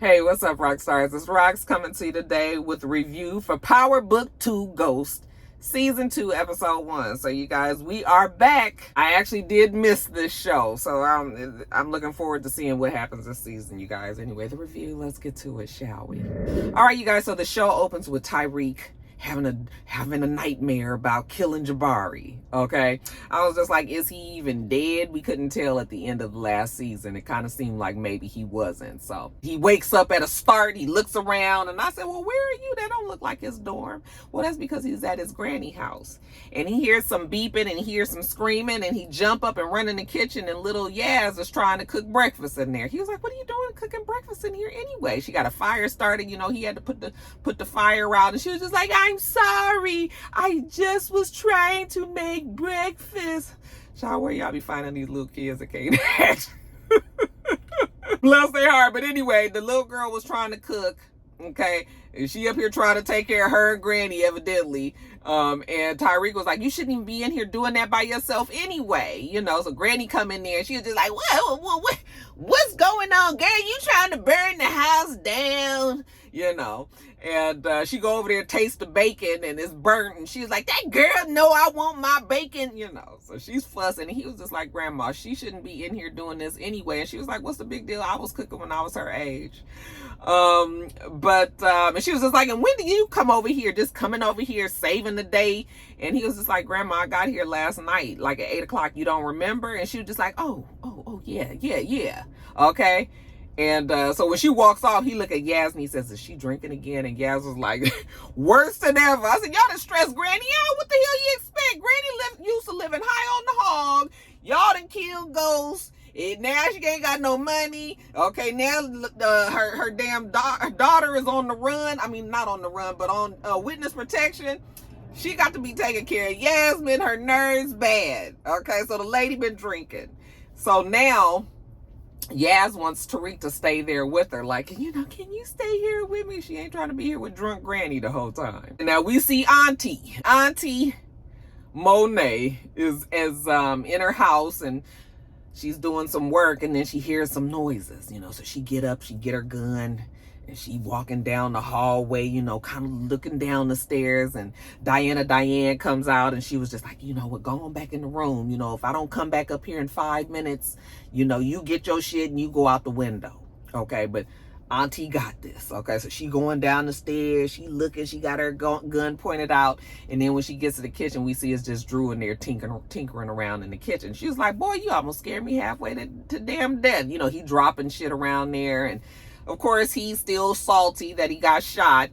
Hey, what's up, rock stars? It's Rox coming to you today with a review for Power Book 2 Ghost, Season 2, Episode 1. So, you guys, we are back. I actually did miss this show, so I'm looking forward to seeing what happens this season, you guys. Anyway, the review, let's get to it, shall we? All right, you guys, so the show opens with Tariq having a nightmare about killing Jabari. Okay, I was just like, is he even dead? We couldn't tell at the end of the last season. It kind of seemed like maybe he wasn't. So he wakes up at a start, he looks around, and I said, well, where are you? That don't look like his dorm. Well, that's because he's at his granny house, and he hears some beeping and he hears some screaming, and he jump up and run in the kitchen, and little Yaz is trying to cook breakfast in there. He was like, what are you doing cooking breakfast in here anyway? She got a fire started, he had to put the fire out, and she was just like, I'm sorry, I just was trying to make breakfast. Child, where y'all be finding these little kids that can't act? Bless their heart. But anyway, the little girl was trying to cook, okay? And she up here trying to take care of her and Granny, evidently. And Tariq was like, you shouldn't even be in here doing that by yourself anyway. So Granny come in there and she was just like, what's going on, girl? You trying to burn the house down? And she go over there, taste the bacon, and it's burnt, and she's like, that girl know I want my bacon, So she's fussing, and he was just like, Grandma, she shouldn't be in here doing this anyway. And she was like, what's the big deal? I was cooking when I was her age. And she was just like, and when did you come over here? Just coming over here, saving the day? And he was just like, Grandma, I got here last night, like at 8 o'clock. You don't remember? And she was just like, oh, yeah. Okay. And so when she walks off, he look at Yaz and he says, is she drinking again? And Yaz was like, worse than ever. I said, y'all done stressed Granny out. What the hell you expect? Granny used to living high on the hog. Y'all done killed ghosts. And now she ain't got no money. Okay, now her damn daughter is on the run. I mean, not on the run, but on witness protection. She got to be taken care of. Yasmin, her nerves bad. Okay, so the lady been drinking. So now Yaz wants Tariq to stay there with her. Like, can you stay here with me? She ain't trying to be here with drunk Granny the whole time. And now we see Auntie Monet is in her house, and she's doing some work, and then she hears some noises, so she get up, she get her gun, and she walking down the hallway, kind of looking down the stairs, and Diane comes out, and she was just like, we're going back in the room. If I don't come back up here in 5 minutes, you get your shit and you go out the window. Okay, but Auntie got this. Okay, so she going down the stairs, she looking, she got her gun pointed out, and then when she gets to the kitchen, we see it's just Drew in there tinkering around in the kitchen. She was like, boy, you almost scared me halfway to damn death. He dropping shit around there, and of course he's still salty that he got shot,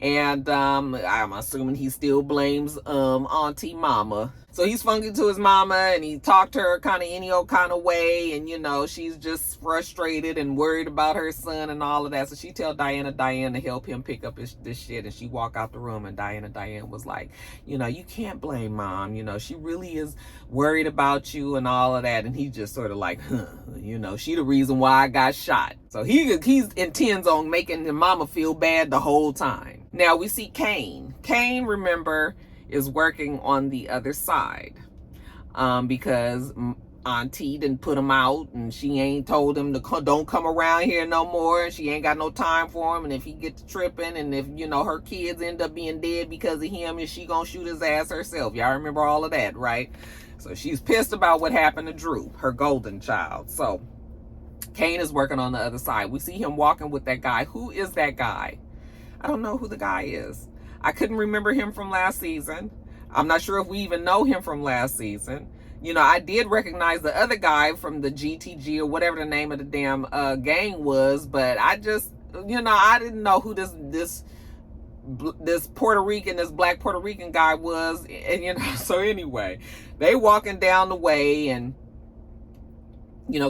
and I'm assuming he still blames Auntie Mama. So he's funky to his mama, and he talked to her kind of any old kind of way, and she's just frustrated and worried about her son and all of that. So she tell Diane to help him pick up this shit, and she walk out the room, and Diane was like, you can't blame Mom, she really is worried about you and all of that. And he just sort of like, she the reason why I got shot. So he intends on making the mama feel bad the whole time. Now we see Kane. Kane, remember, is working on the other side because Auntie didn't put him out, and she ain't told him to don't come around here no more, and she ain't got no time for him. And if he gets tripping, and if her kids end up being dead because of him, is she gonna shoot his ass herself? Y'all remember all of that, right? So she's pissed about what happened to Drew, her golden child. So Kane is working on the other side. We see him walking with that guy. Who is that guy? I don't know who the guy is. I couldn't remember him from last season. I'm not sure if we even know him from last season. I did recognize the other guy from the GTG or whatever the name of the damn gang was, but I just, I didn't know who this Puerto Rican, this black Puerto Rican guy was. And, so anyway, they walking down the way, and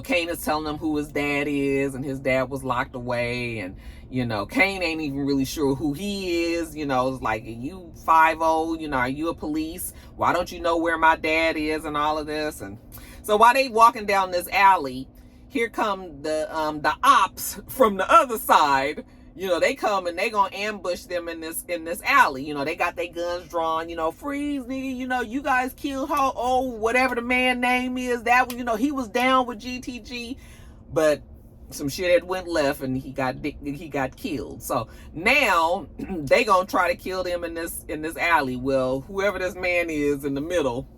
Kane is telling them who his dad is, and his dad was locked away, and Kane ain't even really sure who he is. It's like, are you 5'0", are you a police? Why don't you know where my dad is, and all of this? And so while they walking down this alley, here come the ops from the other side. They come and they gonna ambush them in this alley. They got their guns drawn, freeze, nigga, you guys killed whatever the man name is, that he was down with GTG. But some shit had went left and he got killed. So now they gonna try to kill them in this alley. Well, whoever this man is in the middle,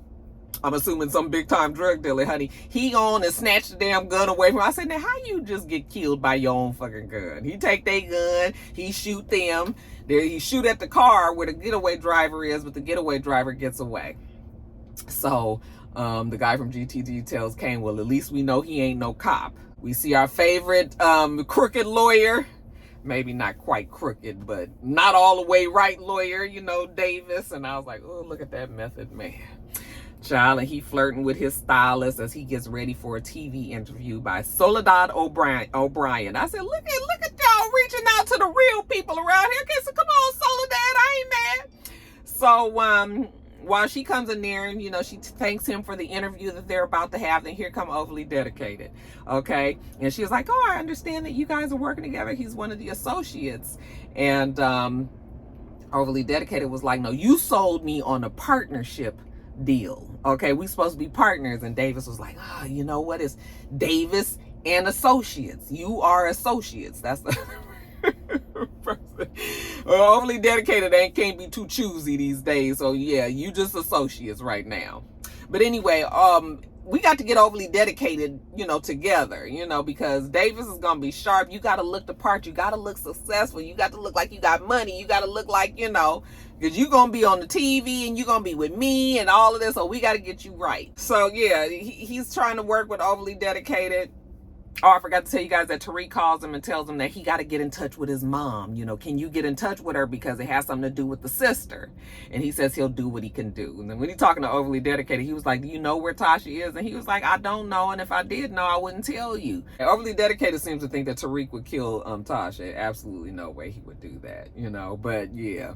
I'm assuming some big time drug dealer, honey, he on and snatched the damn gun away from him. I said, now how you just get killed by your own fucking gun? He take their gun, he shoot them, he shoot at the car where the getaway driver is, but the getaway driver gets away. So the guy from GTG tells Kane, well, at least we know he ain't no cop. We see our favorite crooked lawyer, maybe not quite crooked, but not all the way right lawyer, you know, Davis. And I was like, oh, look at that method man. Child, and he flirting with his stylist as he gets ready for a TV interview by Soledad O'Brien. I said, look at y'all reaching out to the real people around here. Okay, so come on, Soledad, I ain't mad. So while she comes in there and, you know, she thanks him for the interview that they're about to have, then here come Overly Dedicated. Okay, and she was like, oh, I understand that you guys are working together. He's one of the associates. And Overly Dedicated was like, no, you sold me on a partnership deal. Okay, we supposed to be partners. And Davis was like, oh, you know what, it's Davis and Associates. You are associates. That's the Overly Dedicated can't be too choosy these days. So yeah, you just associates right now. But anyway, we got to get Overly Dedicated, you know, together, you know, because Davis is gonna be sharp. You got to look the part. You got to look successful. You got to look like you got money. You got to look like, you know, because you're gonna be on the TV and you're gonna be with me and all of this. So we got to get you right. So yeah, he's trying to work with Overly Dedicated. Oh, I forgot to tell you guys that Tariq calls him and tells him that he got to get in touch with his mom. You know, can you get in touch with her because it has something to do with the sister? And he says he'll do what he can do. And then when he's talking to Overly Dedicated, he was like, do you know where Tasha is? And he was like, I don't know. And if I did know, I wouldn't tell you. And Overly Dedicated seems to think that Tariq would kill Tasha. Absolutely no way he would do that, you know. But yeah,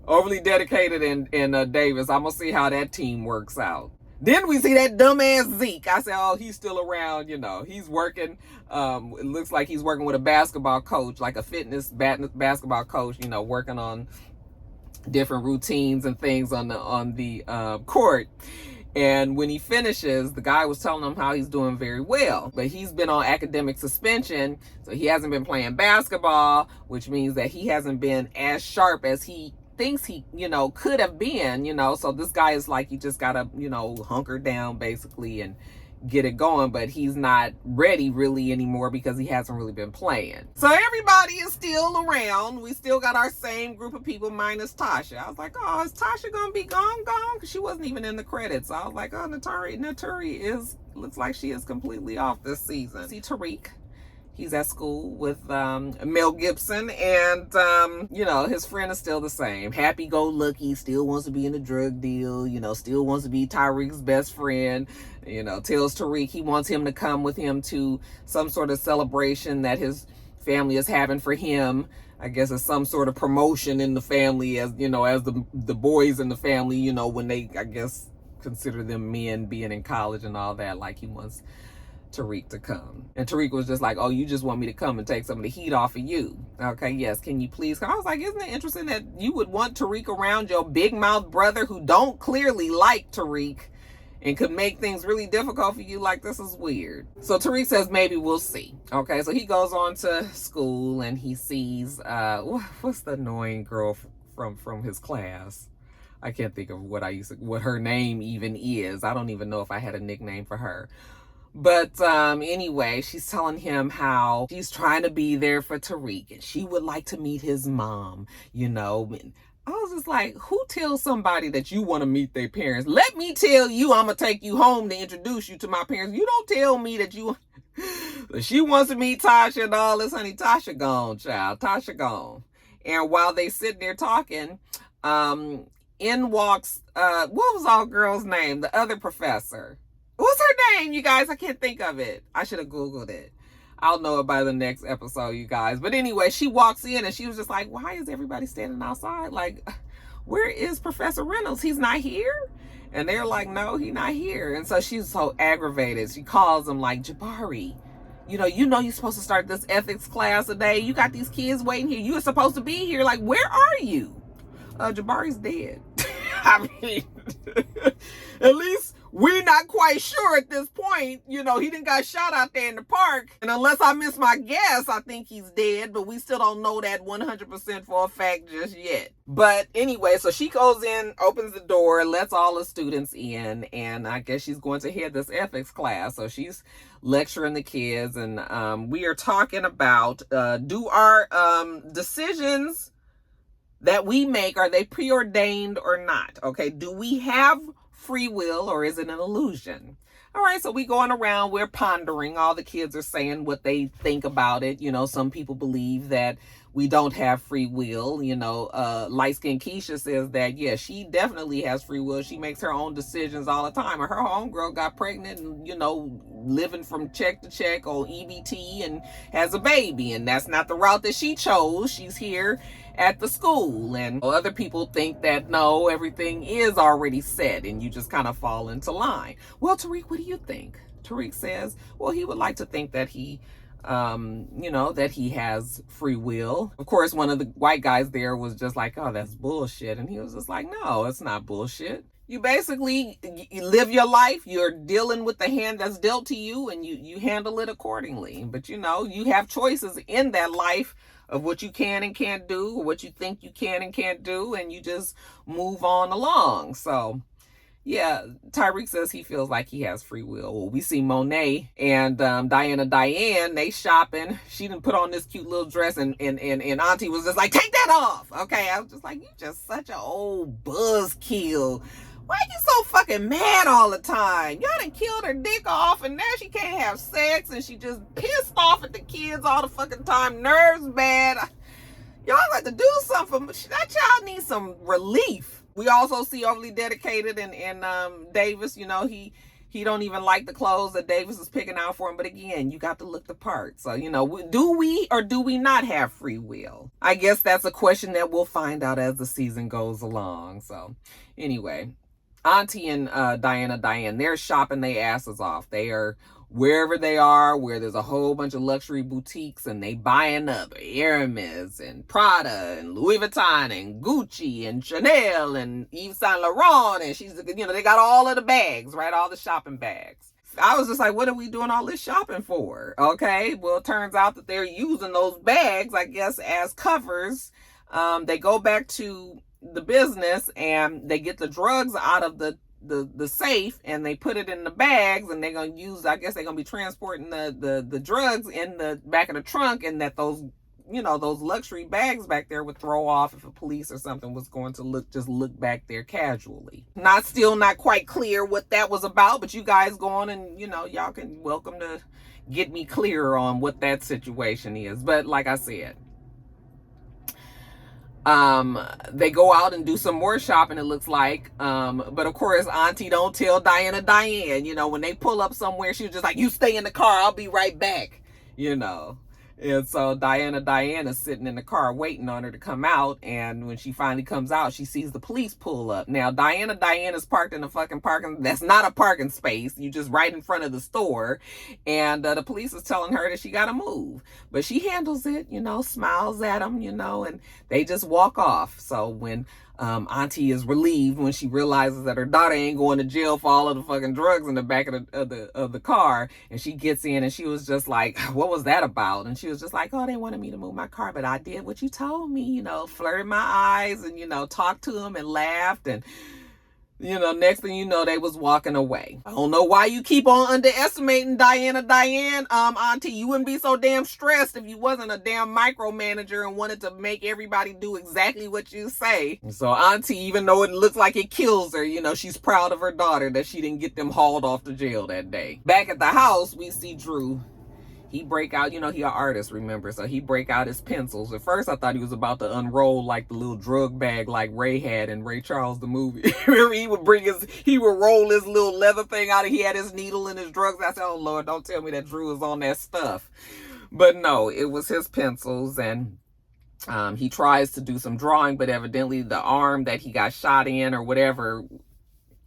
Overly Dedicated and Davis, I'm going to see how that team works out. Then we see that dumbass Zeke. I said, oh, he's still around, you know. He's working, it looks like he's working with a basketball coach, like a fitness basketball coach, you know, working on different routines and things on the court. And when he finishes, the guy was telling him how he's doing very well. But he's been on academic suspension, so he hasn't been playing basketball, which means that he hasn't been as sharp as he thinks he, you know, could have been, you know. So this guy is like, you just gotta, you know, hunker down basically and get it going. But he's not ready really anymore because he hasn't really been playing. So everybody is still around. We still got our same group of people minus Tasha. I was like, oh, is Tasha gonna be gone? Because she wasn't even in the credits. So I was like, oh, Naturi looks like she is completely off this season. See Tariq. He's at school with Mel Gibson, and, you know, his friend is still the same. Happy-go-lucky, still wants to be in a drug deal, you know, still wants to be Tariq's best friend, you know, tells Tariq he wants him to come with him to some sort of celebration that his family is having for him. I guess it's some sort of promotion in the family, as, you know, as the boys in the family, you know, when they, I guess, consider them men being in college and all that, like he wants Tariq to come. And Tariq was just like, oh, you just want me to come and take some of the heat off of you. Okay, yes, can you please come? I was like, isn't it interesting that you would want Tariq around your big mouth brother who don't clearly like Tariq and could make things really difficult for you? Like, this is weird. So Tariq says, maybe we'll see. Okay, so he goes on to school and he sees, what's the annoying girl from his class? I can't think of what her name even is. I don't even know if I had a nickname for her. But anyway, she's telling him how she's trying to be there for Tariq and she would like to meet his mom, you know. And I was just like, who tells somebody that you want to meet their parents? Let me tell you, I'm going to take you home to introduce you to my parents. You don't tell me that you... She wants to meet Tasha and all this, honey. Tasha gone, child. Tasha gone. And while they sitting there talking, in walks, what was our girl's name? The other professor. What's her name, you guys? I can't think of it. I should have Googled it. I'll know it by the next episode, you guys. But anyway, she walks in and she was just like, why is everybody standing outside? Like, where is Professor Reynolds? He's not here? And they're like, no, he's not here. And so she's so aggravated. She calls him like, Jabari, you know you're supposed to start this ethics class today. You got these kids waiting here. You are supposed to be here. Like, where are you? Jabari's dead. I mean, at least we're not quite sure at this point. You know, he done got shot out there in the park. And unless I miss my guess, I think he's dead. But we still don't know that 100% for a fact just yet. But anyway, so she goes in, opens the door, lets all the students in. And I guess she's going to hear this ethics class. So she's lecturing the kids. And we are talking about, do our decisions that we make, are they preordained or not? Okay, do we have free will or is it an illusion? All right, so we going around, we're pondering. All the kids are saying what they think about it. You know, some people believe that we don't have free will. You know, light-skinned Keisha says that, yeah, she definitely has free will. She makes her own decisions all the time. And her homegirl got pregnant and, you know, living from check to check on EBT and has a baby. And that's not the route that she chose. She's here at the school. And other people think that, no, everything is already set and you just kind of fall into line. Well, Tariq, what do you think? Tariq says, well, he would like to think that he you know, that he has free will. Of course, one of the white guys there was just like, oh, that's bullshit. And he was just like, no, it's not bullshit. You basically you live your life. You're dealing with the hand that's dealt to you and you handle it accordingly. But, you know, you have choices in that life of what you can and can't do, or what you think you can and can't do, and you just move on along. So, yeah, Tariq says he feels like he has free will. Well, we see Monet and Diane, they shopping. She didn't put on this cute little dress, and Auntie was just like, take that off. Okay, I was just like, you just such an old buzzkill. Why are you so fucking mad all the time? Y'all done killed her dick off, and now she can't have sex, and she just pissed off at the kids all the fucking time. Nerves bad. Y'all got to do something. That child needs some relief. We also see Overly Dedicated and Davis. You know, he don't even like the clothes that Davis is picking out for him. But again, you got to look the part. So, you know, do we or do we not have free will? I guess that's a question that we'll find out as the season goes along. So anyway, Auntie and Diane, they're shopping their asses off. They are wherever they are, where there's a whole bunch of luxury boutiques, and they buying up Hermes and Prada and Louis Vuitton and Gucci and Chanel and Yves Saint Laurent, and she's, you know, they got all of the bags, right? All the shopping bags. I was just like, what are we doing all this shopping for? Okay, well, it turns out that they're using those bags, I guess, as covers. They go back to the business and they get the drugs out of the safe and they put it in the bags, and they're going to use, I guess they're going to be transporting the drugs in the back of the trunk, and that those, you know, those luxury bags back there would throw off if a police or something was going to look back there casually. Still not quite clear what that was about, but you guys go on and, you know, y'all can welcome to get me clearer on what that situation is. But like I said, they go out and do some more shopping, it looks like. But of course, Auntie don't tell Diane, you know, when they pull up somewhere, she was just like, you stay in the car, I'll be right back, you know. And so Diane is sitting in the car waiting on her to come out. And when she finally comes out, she sees the police pull up. Now, Diane is parked in a fucking parking, that's not a parking space. You just right in front of the store. And the police is telling her that she got to move. But she handles it, you know, smiles at them, you know, and they just walk off. So when Auntie is relieved when she realizes that her daughter ain't going to jail for all of the fucking drugs in the back of the car, and she gets in and she was just like, what was that about? And she was just like, oh, they wanted me to move my car, but I did what you told me, you know, flirted my eyes and, you know, talked to him and laughed, and you know, next thing you know, they was walking away. I don't know why you keep on underestimating Diane, Auntie. You wouldn't be so damn stressed if you wasn't a damn micromanager and wanted to make everybody do exactly what you say. So Auntie, even though it looks like it kills her, you know, she's proud of her daughter that she didn't get them hauled off to jail that day. Back at the house, we see Drew. He break out, you know, he an artist, remember? So he break out his pencils. At first, I thought he was about to unroll like the little drug bag like Ray had in Ray Charles the movie. Remember, he would roll his little leather thing out and he had his needle and his drugs. I said, oh, Lord, don't tell me that Drew was on that stuff. But no, it was his pencils, and he tries to do some drawing, but evidently the arm that he got shot in or whatever,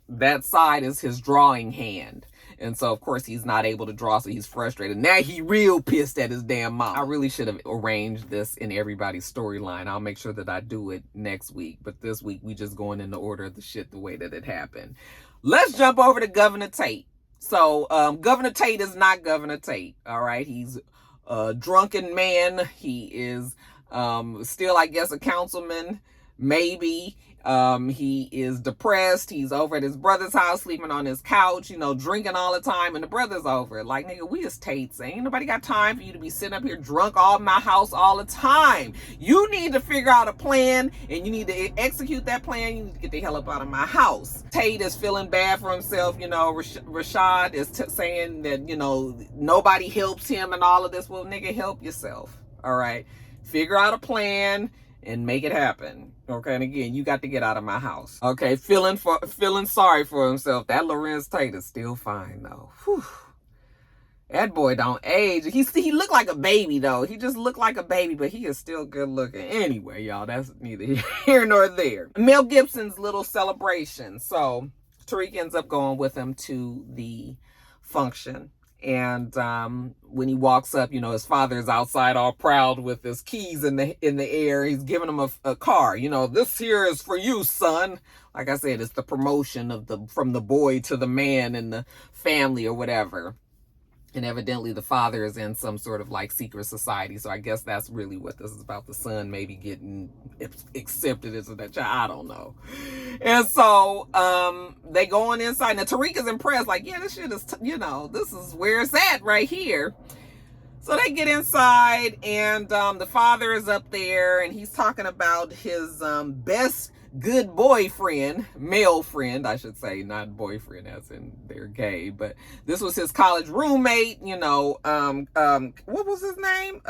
that side is his drawing hand. And so, of course, he's not able to draw, so he's frustrated. Now he real pissed at his damn mom. I really should have arranged this in everybody's storyline. I'll make sure that I do it next week. But this week, we just going in the order of the shit the way that it happened. let's jump over to Governor Tate. So Governor Tate is not Governor Tate. All right. He's a drunken man. He is still, I guess, a councilman, maybe. He is depressed. He's over at his brother's house, sleeping on his couch, drinking all the time. And the brother's over. Like, nigga, we is Tates. Ain't nobody got time for you to be sitting up here drunk all in my house all the time. You need to figure out a plan, and you need to execute that plan. You need to get the hell up out of my house. Tate is feeling bad for himself. Rashad is saying that, nobody helps him and all of this. Well, nigga, help yourself. All right. Figure out a plan and make it happen. Okay, and again, you got to get out of my house. Okay, feeling sorry for himself. That Lorenz Tate is still fine though. Whew. That boy don't age. He looked like a baby though. He just looked like a baby, but he is still good looking. Anyway, y'all, that's neither here nor there. Mel Gibson's little celebration. So Tariq ends up going with him to the function. And when he walks up, his father is outside all proud with his keys in the air. He's giving him a car. This here is for you, son. Like I said, it's the promotion from the boy to the man in the family or whatever. And evidently the father is in some sort of like secret society. So I guess that's really what this is about. The son maybe getting accepted into that child. I don't know. And so they go on inside. Now Tariq is impressed. Like, yeah, this shit is, this is where it's at right here. So they get inside and the father is up there and he's talking about his best good boyfriend, male friend, I should say, not boyfriend as in they're gay, but this was his college roommate, what was his name?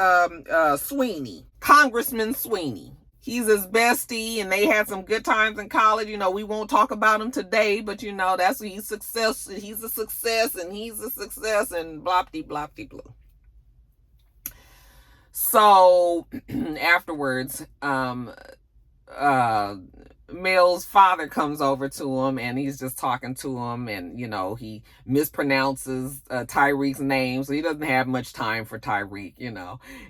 Sweeney, Congressman Sweeney. He's his bestie and they had some good times in college. We won't talk about him today, but that's he's a success and he's a success and blopty blopty blue. So afterwards, Mel's father comes over to him and he's just talking to him and he mispronounces Tariq's name, so he doesn't have much time for Tariq,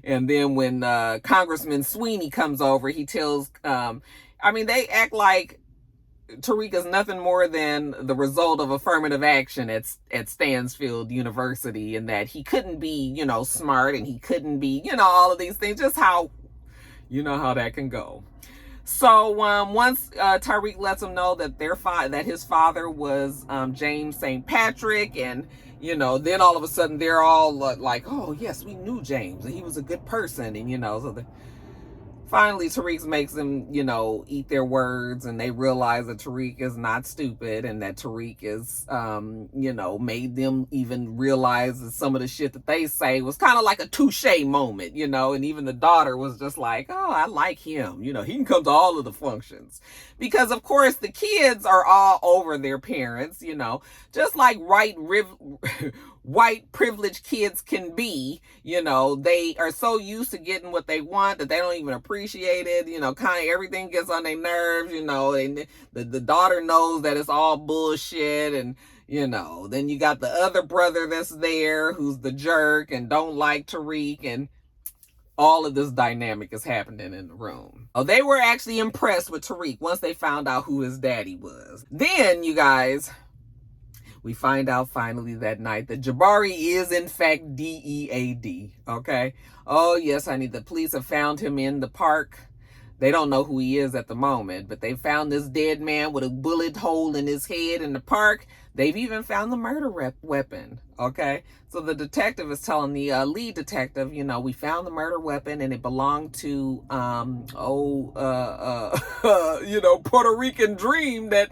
and then when Congressman Sweeney comes over, he tells they act like Tariq is nothing more than the result of affirmative action at Stansfield University, and that he couldn't be smart and he couldn't be all of these things, just how how that can go. So once Tariq lets him know that that his father was James St. Patrick, and then all of a sudden they're all like, oh yes, we knew James and he was a good person, and so finally Tariq makes them eat their words, and they realize that Tariq is not stupid, and that Tariq is made them even realize that some of the shit that they say was kind of like a touche moment, and even the daughter was just like, oh, I like him, he can come to all of the functions, because of course the kids are all over their parents, just like white privileged kids can be. They are so used to getting what they want that they don't even appreciate it. Kind of everything gets on their nerves. And the daughter knows that it's all bullshit, and then you got the other brother that's there who's the jerk and don't like Tariq, and all of this dynamic is happening in the room. Oh, they were actually impressed with Tariq once they found out who his daddy was. Then, you guys, we find out finally that night that Jabari is in fact DEAD, okay? Oh yes, honey, the police have found him in the park. They don't know who he is at the moment, but they found this dead man with a bullet hole in his head in the park. They've even found the murder weapon, okay? So the detective is telling the lead detective, we found the murder weapon and it belonged to, Puerto Rican dream that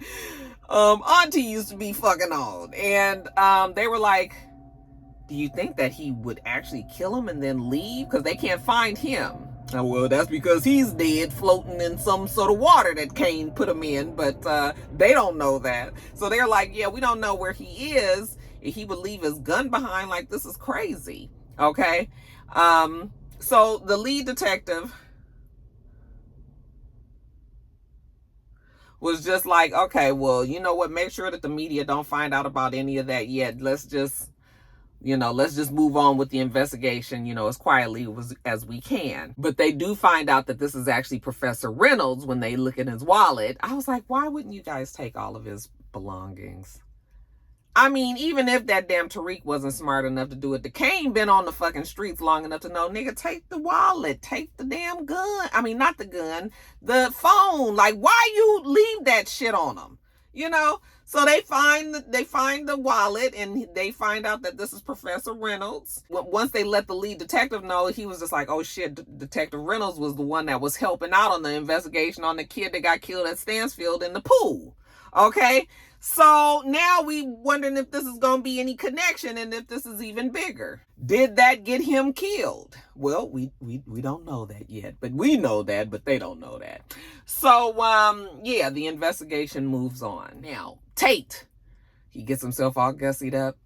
Auntie used to be fucking on. And they were like, do you think that he would actually kill him and then leave? Because they can't find him. Oh, well, that's because he's dead, floating in some sort of water that Kane put him in, but they don't know that. So they're like, yeah, we don't know where he is. If he would leave his gun behind, like, this is crazy, okay? So the lead detective was just like, okay, well, you know what? Make sure that the media don't find out about any of that yet. Let's just move on with the investigation, as quietly as we can. But they do find out that this is actually Professor Reynolds when they look in his wallet. I was like, why wouldn't you guys take all of his belongings. I mean, even if that damn Tariq wasn't smart enough to do it, the Kane been on the fucking streets long enough to know, nigga, take the wallet, take the damn gun. I mean, not the gun, the phone. Like, why you leave that shit on them? You know? So they find the wallet, and they find out that this is Professor Reynolds. Once they let the lead detective know, he was just like, oh shit, Detective Reynolds was the one that was helping out on the investigation on the kid that got killed at Stansfield in the pool. Okay? So now we wondering if this is going to be any connection and if this is even bigger. Did that get him killed? Well, we don't know that yet, but we know that, but they don't know that. So, yeah, the investigation moves on. Now, Tate, he gets himself all gussied up.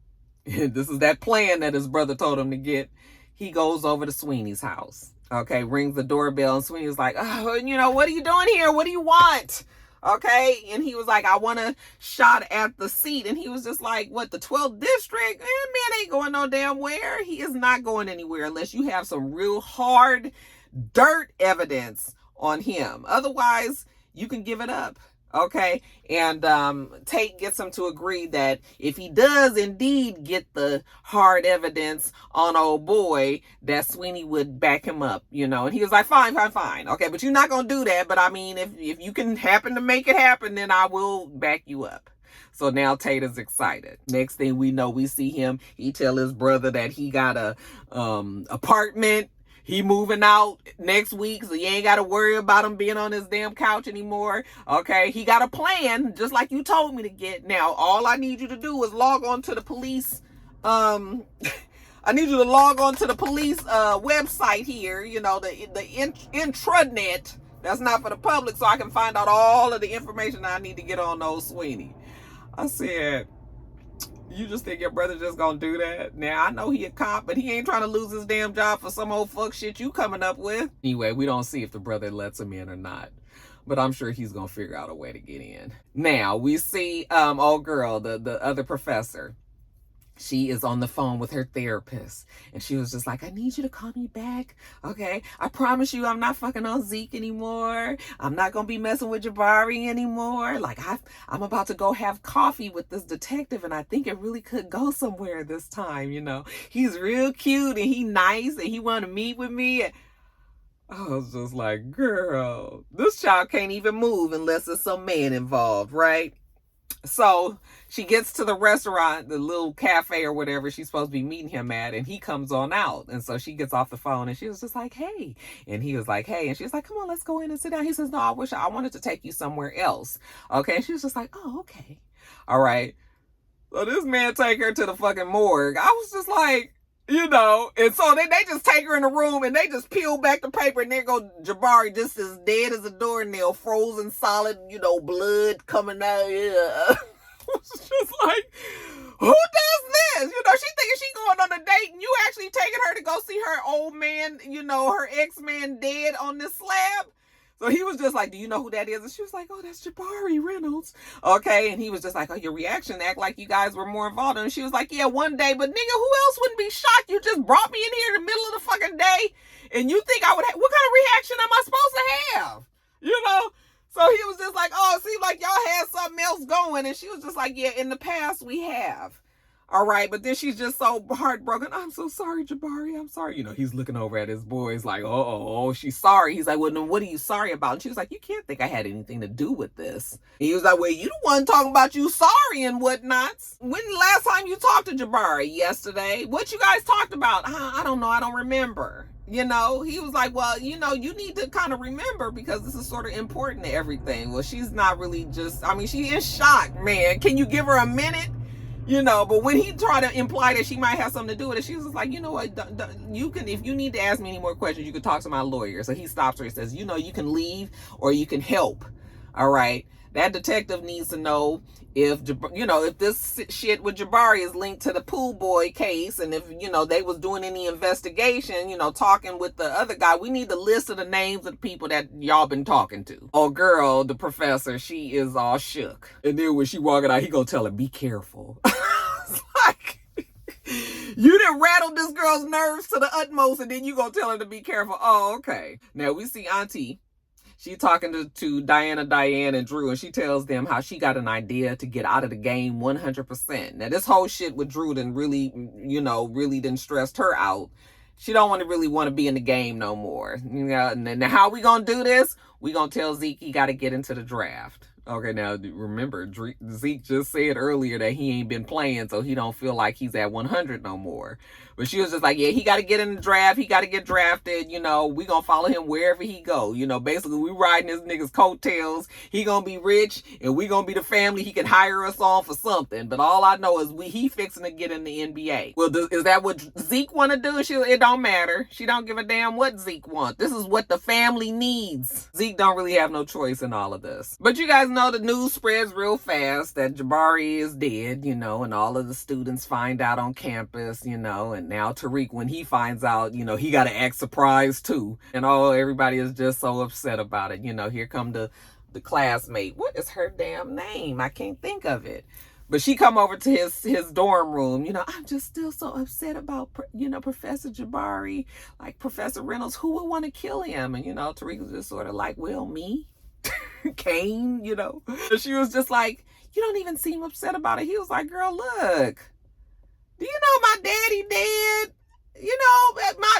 This is that plan that his brother told him to get. He goes over to Sweeney's house. Okay, rings the doorbell, and Sweeney's like, oh, you know, what are you doing here? What do you want? Okay, and he was like, I want a shot at the seat. And he was just like, what, the 12th district? Man ain't going no damn where. He is not going anywhere unless you have some real hard dirt evidence on him. Otherwise, you can give it up. Okay, and Tate gets him to agree that if he does indeed get the hard evidence on old boy, that Sweeney would back him up, you know. And he was like, fine. Okay, but you're not going to do that. But I mean, if you can happen to make it happen, then I will back you up. So now Tate is excited. Next thing we know, we see him. He tell his brother that he got a apartment. He moving out next week, so you ain't got to worry about him being on his damn couch anymore. Okay, he got a plan, just like you told me to get. Now, all I need you to do is log on to the police. I need you to log on to the police website here. You know, the intranet. That's not for the public, so I can find out all of the information I need to get on old Sweeney. I said, you just think your brother just gonna do that? Now, I know he a cop, but he ain't trying to lose his damn job for some old fuck shit you coming up with. Anyway, we don't see if the brother lets him in or not, but I'm sure he's gonna figure out a way to get in. Now, we see old girl, the other professor. She is on the phone with her therapist, and she was just like, I need you to call me back, okay? I promise you I'm not fucking on Zeke anymore. I'm not going to be messing with Jabari anymore. Like, I'm about to go have coffee with this detective, and I think it really could go somewhere this time, you know? He's real cute, and he nice, and he want to meet with me. I was just like, girl, this child can't even move unless there's some man involved, right? So she gets to the restaurant, the little cafe or whatever she's supposed to be meeting him at, and he comes on out. And so she gets off the phone, and she was just like, hey. And he was like, hey. And she's like, come on, let's go in and sit down. He says, no, I wanted to take you somewhere else. Okay. And she was just like, oh, okay. All right. So this man take her to the fucking morgue. I was just like, you know, and so they just take her in the room, and they just peel back the paper, and there go Jabari just as dead as a doornail, frozen solid, you know, blood coming out. Yeah. It's just like, who does this? You know, she thinking she going on a date, and you actually taking her to go see her old man, you know, her ex-man dead on this slab. So he was just like, do you know who that is? And she was like, oh, that's Jabari Reynolds. Okay. And he was just like, oh, your reaction act like you guys were more involved. And she was like, yeah, one day. But nigga, who else wouldn't be shocked? You just brought me in here in the middle of the fucking day. And you think I would what kind of reaction am I supposed to have? You know? So he was just like, oh, it seemed like y'all had something else going. And she was just like, yeah, in the past we have. All right, but then she's just so heartbroken. I'm so sorry, Jabari. I'm sorry. You know, he's looking over at his boys like, oh, she's sorry. He's like, well, then what are you sorry about? And she was like, you can't think I had anything to do with this. And he was like, well, you the one talking about you sorry and whatnots. When the last time you talked to Jabari? Yesterday. What you guys talked about? I don't know. I don't remember. You know, he was like, well, you know, you need to kind of remember because this is sort of important to everything. Well, she's not really just, I mean, she is shocked, man. Can you give her a minute? You know, but when he tried to imply that she might have something to do with it, she was like, you know what, you can, if you need to ask me any more questions, you can talk to my lawyer. So he stops her and says, you know, you can leave or you can help. All right. That detective needs to know if, you know, if this shit with Jabari is linked to the pool boy case, and if, you know, they was doing any investigation, you know, talking with the other guy, we need the list of the names of the people that y'all been talking to. Oh, girl, the professor, she is all shook. And then when she walking out, he gonna tell her, be careful. It's like, you done rattled this girl's nerves to the utmost, and then you gonna tell her to be careful. Oh, okay. Now we see Auntie. She talking to Diana, Diane, and Drew, and she tells them how she got an idea to get out of the game 100%. Now, this whole shit with Drew didn't really, really didn't stress her out. She don't really want to be in the game no more. And how we gonna do this? We gonna tell Zeke he got to get into the draft. Okay, now remember, Zeke just said earlier that he ain't been playing, so he don't feel like he's at 100 no more. But she was just like, yeah, he got to get in the draft. He got to get drafted. We going to follow him wherever he go. Basically, we riding this nigga's coattails. He going to be rich, and we going to be the family he can hire us on for something. But all I know is he fixing to get in the NBA. Well, is that what Zeke want to do? It don't matter. She don't give a damn what Zeke want. This is what the family needs. Zeke don't really have no choice in all of this. But you guys know the news spreads real fast that Jabari is dead, and all of the students find out on campus, and now Tariq, when he finds out, he got to act surprised too. And everybody is just so upset about it. Here come the classmate. What is her damn name? I can't think of it. But she come over to his dorm room. I'm just still so upset about, Professor Jabari, like Professor Reynolds, who would want to kill him? And, Tariq was just sort of like, well, me, Kane, She was just like, you don't even seem upset about it. He was like, girl, look. Do you know my daddy dead?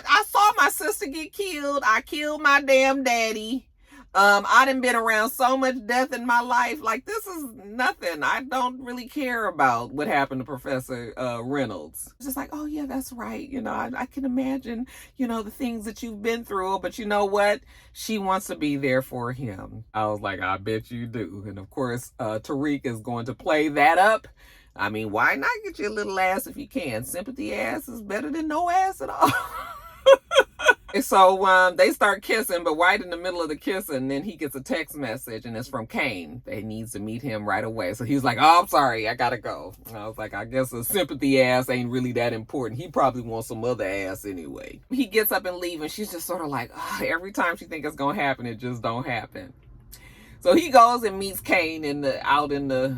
I saw my sister get killed. I killed my damn daddy. I done been around so much death in my life. Like, this is nothing. I don't really care about what happened to Professor Reynolds. It's just like, oh yeah, that's right. I can imagine, the things that you've been through. But you know what? She wants to be there for him. I was like, I bet you do. And of course, Tariq is going to play that up. I mean, why not get your little ass if you can? Sympathy ass is better than no ass at all. So they start kissing, but right in the middle of the kissing, then he gets a text message, and it's from Kane. They needs to meet him right away. So he's like, oh, I'm sorry, I gotta go. And I was like, I guess a sympathy ass ain't really that important. He probably wants some other ass anyway. He gets up and leaves, and she's just sort of like, oh, every time she thinks it's gonna happen, it just don't happen. So he goes and meets Kane out in the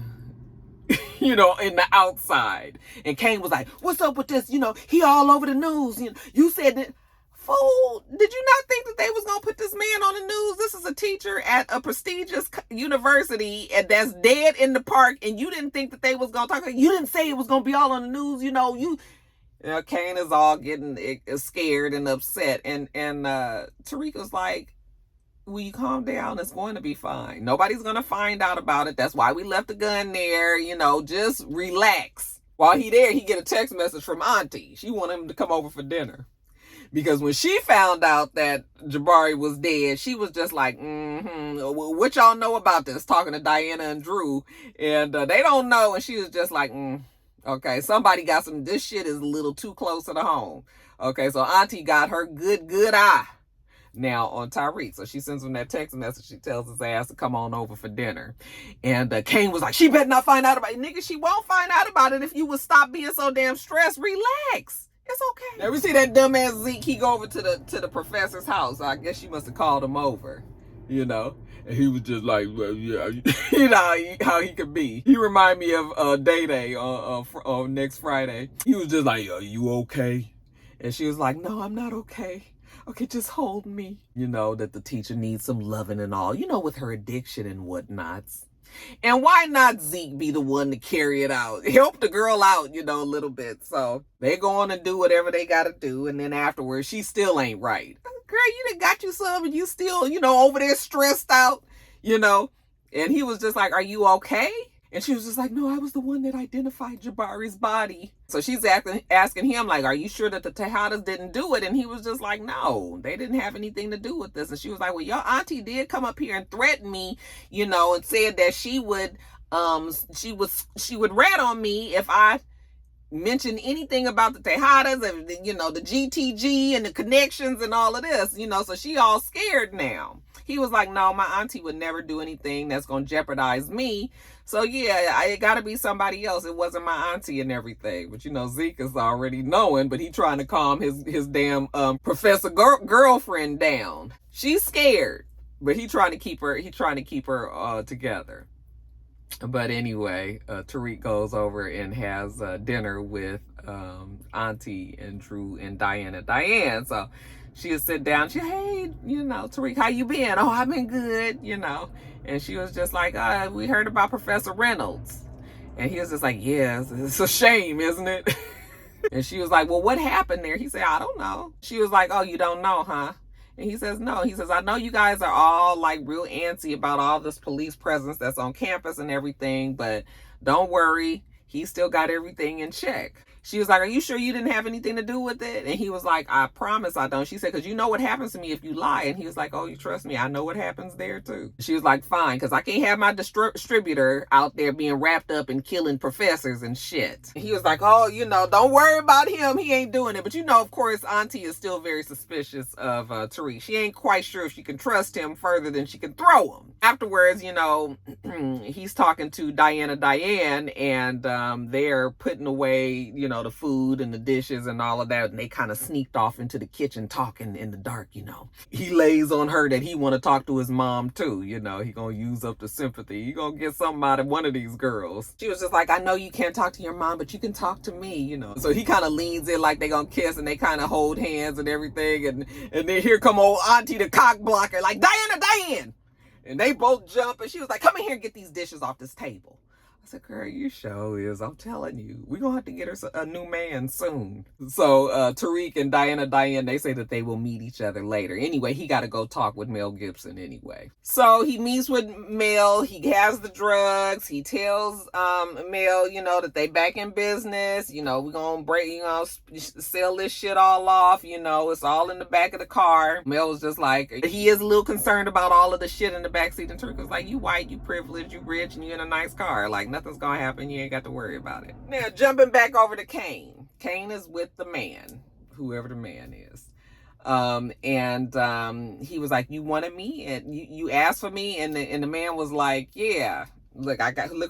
outside. And Kane was like, what's up with this? He all over the news. You said that. Fool, did you not think that they was going to put this man on the news? This is a teacher at a prestigious university and that's dead in the park, and you didn't think that they was going to talk. You didn't say it was going to be all on the news. Kane is all getting scared and upset. And Tariq was like, will you calm down? It's going to be fine. Nobody's going to find out about it. That's why we left the gun there. Just relax. While he there, he get a text message from Auntie. She wanted him to come over for dinner. Because when she found out that Jabari was dead, she was just like, what y'all know about this? Talking to Diana and Drew. And they don't know. And she was just like, okay, somebody got this shit is a little too close to the home. Okay, so Auntie got her good eye now on Tariq. So she sends him that text message. She tells his ass to come on over for dinner. And Kane was like, she better not find out about it. Nigga, she won't find out about it if you would stop being so damn stressed. Relax. It's okay. Now we see that dumbass Zeke, he go over to the professor's house. I guess she must have called him over, And he was just like, well, yeah, how he could be. He remind me of Day on next Friday. He was just like, are you okay? And she was like, no, I'm not okay. Okay, just hold me. That the teacher needs some loving and all, with her addiction and whatnots. And why not Zeke be the one to carry it out? Help the girl out, a little bit. So they go on and do whatever they got to do. And then afterwards, she still ain't right. Girl, you done got you some and you still, over there stressed out, And he was just like, are you okay? And she was just like, no, I was the one that identified Jabari's body. So she's asking him, like, are you sure that the Tejadas didn't do it? And he was just like, no, they didn't have anything to do with this. And she was like, well, your auntie did come up here and threaten me, and said that she would rat on me if I mentioned anything about the Tejadas and, the GTG and the connections and all of this, so she all scared now. He was like, no, my auntie would never do anything that's going to jeopardize me. So, yeah, it got to be somebody else. It wasn't my auntie and everything. But, Zeke is already knowing, but he trying to calm his damn professor girlfriend down. She's scared, but he trying to keep her together. But anyway, Tariq goes over and has dinner with Auntie and Drew and Diane. So she would sit down. She, hey, Tariq, how you been? Oh, I've been good, And she was just like, we heard about Professor Reynolds. And he was just like, yeah, it's a shame, isn't it? And she was like, well, what happened there? He said, I don't know. She was like, oh, you don't know, huh? And he says, no. He says, I know you guys are all like real antsy about all this police presence that's on campus and everything, but don't worry. He still got everything in check. She was like, are you sure you didn't have anything to do with it? And he was like, I promise I don't. She said, because you know what happens to me if you lie. And he was like, oh, you trust me? I know what happens there too. She was like, fine, because I can't have my distributor out there being wrapped up and killing professors and shit. He was like, oh, don't worry about him. He ain't doing it. But of course, Auntie is still very suspicious of Tariq. She ain't quite sure if she can trust him further than she can throw him. Afterwards, he's talking to Diane, and they're putting away, the food and the dishes and all of that, and they kind of sneaked off into the kitchen talking in the dark. He lays on her that he want to talk to his mom too. He gonna use up the sympathy. He gonna get something out of one of these girls. She was just like, I know you can't talk to your mom, but you can talk to me. So he kind of leans in like they gonna kiss, and they kind of hold hands and everything, and then here come old Auntie the cock blocker, like, Diane. And they both jump, and she was like, come in here and get these dishes off this table. I said, girl, you sure is. I'm telling you. We're going to have to get her a new man soon. So Tariq and Diane, they say that they will meet each other later. Anyway, he got to go talk with Mel Gibson anyway. So he meets with Mel. He has the drugs. He tells Mel, that they back in business. We're going to sell this shit all off. It's all in the back of the car. Mel was just like, he is a little concerned about all of the shit in the backseat. And Tariq was like, you white, you privileged, you rich, and you in a nice car. Like, nothing's gonna happen. You ain't got to worry about it. Now, jumping back over to Kane. Kane is with the man, whoever the man is. He was like, you wanted me? And you asked for me? And the man was like, yeah, look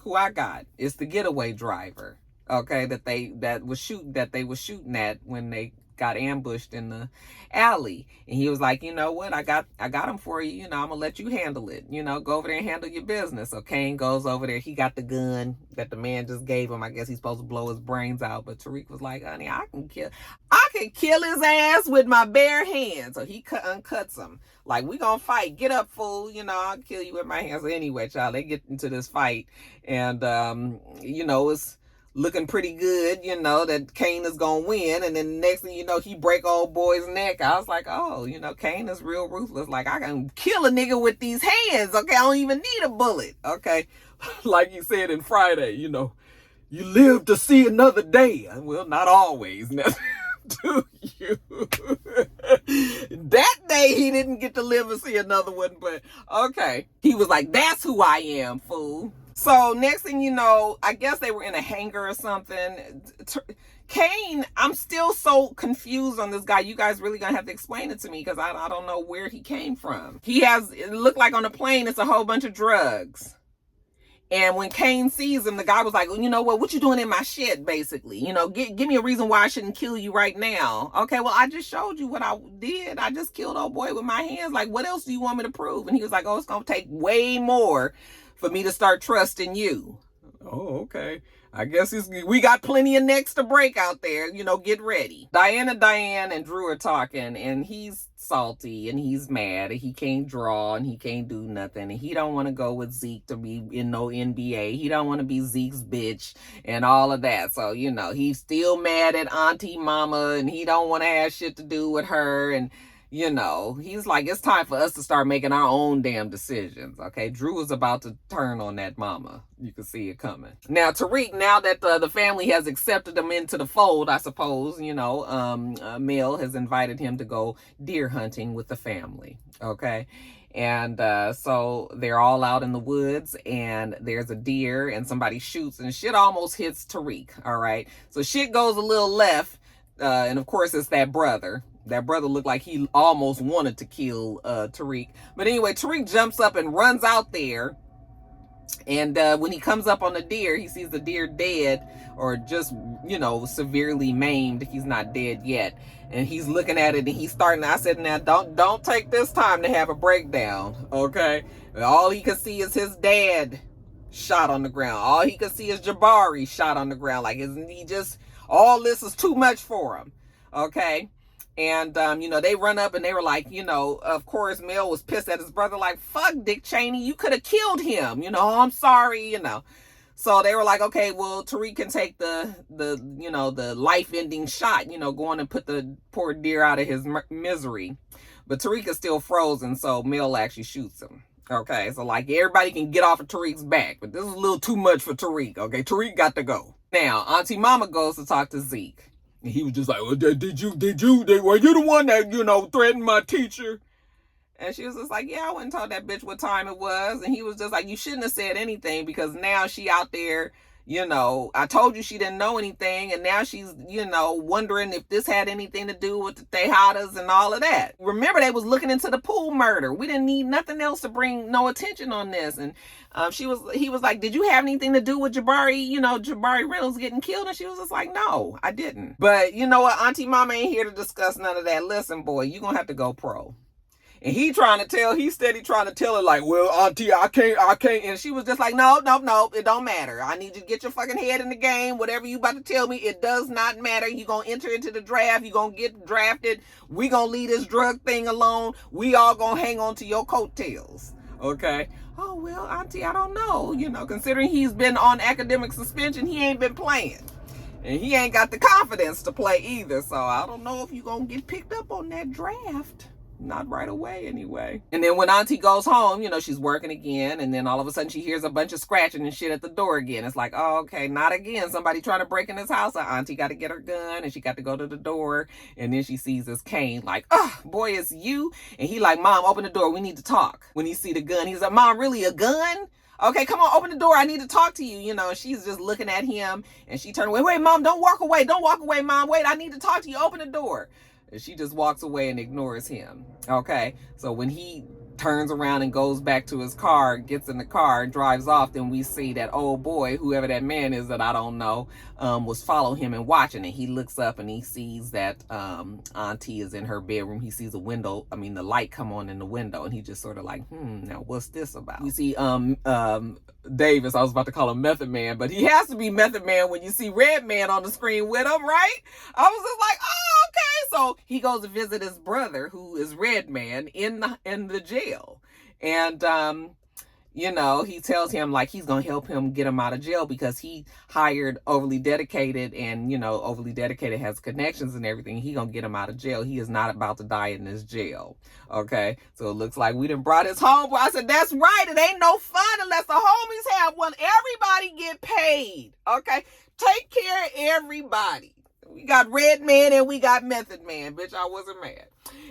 who I got. It's the getaway driver. Okay, that they were shooting at when they got ambushed in the alley. And he was like, you know what, I got him for you. I'm gonna let you handle it. Go over there and handle your business. So Kane goes over there. He got the gun that the man just gave him. I guess he's supposed to blow his brains out, but Tariq was like, honey, I can kill his ass with my bare hands. So he uncuts him. Like, we gonna fight. Get up, fool. I'll kill you with my hands. So anyway, child, they get into this fight, and it's looking pretty good, that Kane is gonna win. And then the next thing you know, he break old boy's neck. I was like, oh, Kane is real ruthless. Like, I can kill a nigga with these hands. Okay, I don't even need a bullet. Okay, like you said in Friday, you live to see another day. Well, not always, do you? That day he didn't get to live and see another one, but okay. He was like, that's who I am, fool. So next thing you know, I guess they were in a hangar or something. Kane, I'm still so confused on this guy. You guys really gonna have to explain it to me, because I don't know where he came from. It looked like on the plane it's a whole bunch of drugs. And when Kane sees him, the guy was like, well, you know what you doing in my shit, basically? Give me a reason why I shouldn't kill you right now. Okay, well, I just showed you what I did. I just killed old boy with my hands. Like, what else do you want me to prove? And he was like, oh, it's gonna take way more for me to start trusting you. Oh, okay. I guess we got plenty of necks to break out there. Get ready. Diane and Drew are talking, and he's salty and he's mad. He can't draw and he can't do nothing. And he don't want to go with Zeke to be in no NBA. He don't want to be Zeke's bitch and all of that. So, he's still mad at Auntie Mama, and he don't want to have shit to do with her. And he's like, it's time for us to start making our own damn decisions. Okay, Drew is about to turn on that mama. You can see it coming. Now, Tariq, now that the family has accepted him into the fold, I suppose, Mel has invited him to go deer hunting with the family. Okay. And so they're all out in the woods, and there's a deer, and somebody shoots, and shit almost hits Tariq. All right. So shit goes a little left. And of course, it's that brother. That brother looked like he almost wanted to kill Tariq. But anyway, Tariq jumps up and runs out there. And when he comes up on the deer, he sees the deer dead, or just, severely maimed. He's not dead yet. And he's looking at it, and he's starting. I said, now, don't take this time to have a breakdown, okay? All he could see is his dad shot on the ground. All he could see is Jabari shot on the ground. Like, all this is too much for him, okay? And, you know, they run up and they were like, you know, of course, Mel was pissed at his brother, like, fuck Dick Cheney, you could have killed him, you know, I'm sorry, you know. So they were like, okay, well, Tariq can take the you know, the life-ending shot, you know, going and put the poor dear out of his misery. But Tariq is still frozen, so Mel actually shoots him. Okay, so like everybody can get off of Tariq's back, but this is a little too much for Tariq. Okay, Tariq got to go. Now, Auntie Mama goes to talk to Zeke. And he was just like, well, were you the one that, you know, threatened my teacher? And she was just like, yeah, I went and told that bitch what time it was. And he was just like, you shouldn't have said anything because now she out there, you know, I told you she didn't know anything. And now she's, you know, wondering if this had anything to do with the Tejadas and all of that. Remember, they was looking into the pool murder. We didn't need nothing else to bring no attention on this. And he was like, did you have anything to do with Jabari Reynolds getting killed? And she was just like, no, I didn't. But you know what? Auntie Mama ain't here to discuss none of that. Listen, boy, you're going to have to go pro. And he's steady trying to tell her like, well, Auntie, I can't. And she was just like, no, it don't matter. I need you to get your fucking head in the game. Whatever you about to tell me, it does not matter. You going to enter into the draft. You going to get drafted. We going to leave this drug thing alone. We all going to hang on to your coattails. Okay. Oh, well, Auntie, I don't know. You know, considering he's been on academic suspension, he ain't been playing. And he ain't got the confidence to play either. So I don't know if you're going to get picked up on that draft. Not right away anyway. And then when Auntie goes home, you know, she's working again. And then all of a sudden she hears a bunch of scratching and shit at the door again. It's like, oh, okay, not again. Somebody trying to break in his house. Auntie got to get her gun and she got to go to the door. And then she sees this Kane like, oh, boy, it's you. And he like, Mom, open the door. We need to talk. When he see the gun, he's like, Mom, really a gun? Okay, come on, open the door. I need to talk to you. You know, she's just looking at him and she turned away. Wait, Mom, don't walk away. Don't walk away, Mom. Wait, I need to talk to you. Open the door. And she just walks away and ignores him. Okay, so when he turns around and goes back to his car, gets in the car, drives off, then we see that old boy, whoever that man is that I don't know, was following him and watching it. He looks up and he sees that Auntie is in her bedroom. He sees the light come on in the window, and he just sort of like, now what's this about? We see Davis, I was about to call him Method Man, but he has to be Method Man when you see Red Man on the screen with him, right? I was just like, oh, okay. So he goes to visit his brother, who is Red Man, in the jail. And you know, he tells him like he's gonna help him get him out of jail because he hired Overly Dedicated, and you know, Overly Dedicated has connections and everything. He gonna get him out of jail. He is not about to die in this jail. Okay, so it looks like we done brought his homeboy. I said, that's right, it ain't no fun unless the homies have one. Everybody get paid. Okay, take care of everybody. We got Red Man and we got Method Man. Bitch, I wasn't mad.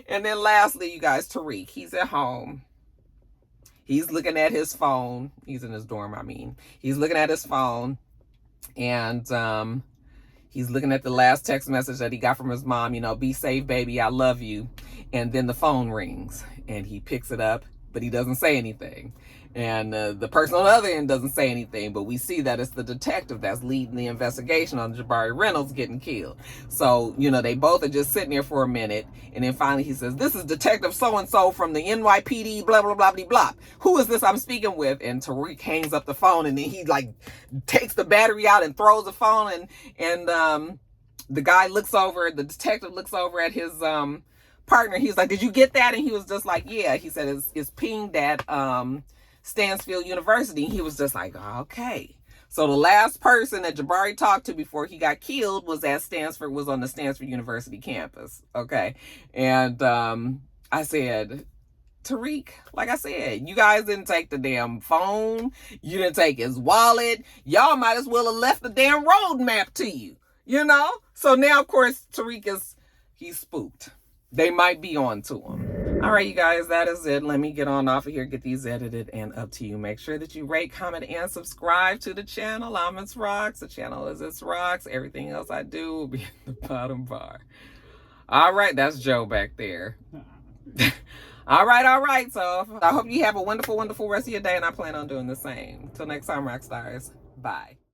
And then lastly, you guys, Tariq, he's at home. He's looking at his phone. He's in his dorm, I mean. He's looking at his phone. And he's looking at the last text message that he got from his mom. You know, be safe, baby. I love you. And then the phone rings. And he picks it up, but he doesn't say anything. And the person on the other end doesn't say anything, but we see that it's the detective that's leading the investigation on Jabari Reynolds getting killed. So, you know, they both are just sitting there for a minute, and then finally he says, this is Detective so-and-so from the NYPD, blah, blah, blah, blah, blah. Who is this I'm speaking with? And Tariq hangs up the phone, and then he, like, takes the battery out and throws the phone, and the guy looks over, the detective looks over at his partner. He's like, did you get that? And he was just like, yeah. He said, it's pinged at Stansfield University. He was just like, okay. So the last person that Jabari talked to before he got killed was on the Stansford University campus. Okay. And I said, Tariq, like I said, you guys didn't take the damn phone. You didn't take his wallet. Y'all might as well have left the damn road map to you, you know? So now, of course, Tariq he's spooked. They might be on to him. All right, you guys, that is it. Let me get on off of here, get these edited, and up to you. Make sure that you rate, comment, and subscribe to the channel. I'm itsrox. The channel is itsrox. Everything else I do will be in the bottom bar. All right, that's Joe back there. All right. So I hope you have a wonderful, wonderful rest of your day, and I plan on doing the same. Till next time, rock stars. Bye.